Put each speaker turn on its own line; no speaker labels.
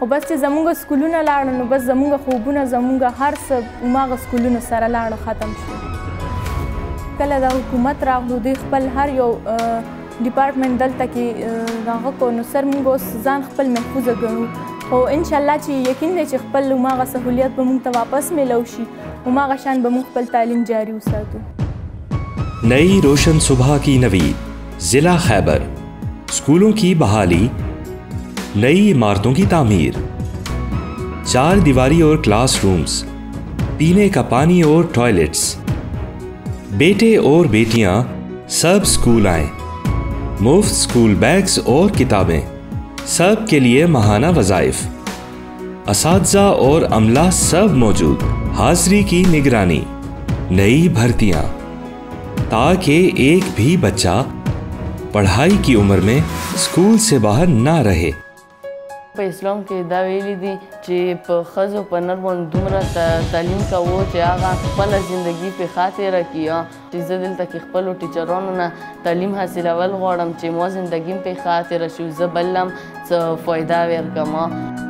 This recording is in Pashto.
خو بس چې زمونږ سکولونه لاړل نو بس زمونږ خوبونه زمونږ هر څه هماغه سکولونو سره لاړ ختم شو. کله د حکومت راغلو دوی خپل هر یو ډپارټمنټ دلته کې هغه کو نو سر موږ اوس ځان خپل محفوظه ګڼو خو انشاءالله چې یقین دی چې خپل هماغه سهولیت به موږ ته واپس میلو شي هماغه شان به موږ خپل تعلیم جاری وساتو.
नई रोशन सुबह की नवीद जिला खैबर, स्कूलों की बहाली, नई इमारतों की तामीर, 4 दीवारी और क्लासरूम्स, पीने का पानी और टॉयलेट्स, बेटे और बेटियां सब स्कूल आएं, मुफ्त स्कूल बैग्स और किताबें, सब के लिए माहाना वज़ाइफ, असातिज़ा और अमला सब मौजूद, हाज़िरी की निगरानी, नई भर्तियां, ताकि एक भी बच्चा पढ़ाई की उम्र में स्कूल से बाहर ना रहे.
په اسلام کې دا ویلي دي چې په ښځو په نر باندې دومره تعلیم کوو چې هغه خپله زندګي پې ښه تېره کړي چې زه دلته کې خپلو ټیچرانو نه تعلیم حاصلول غواړم چې ما زندګي م پې ښه تېره شي زه بل هم څه فایده ورکړم.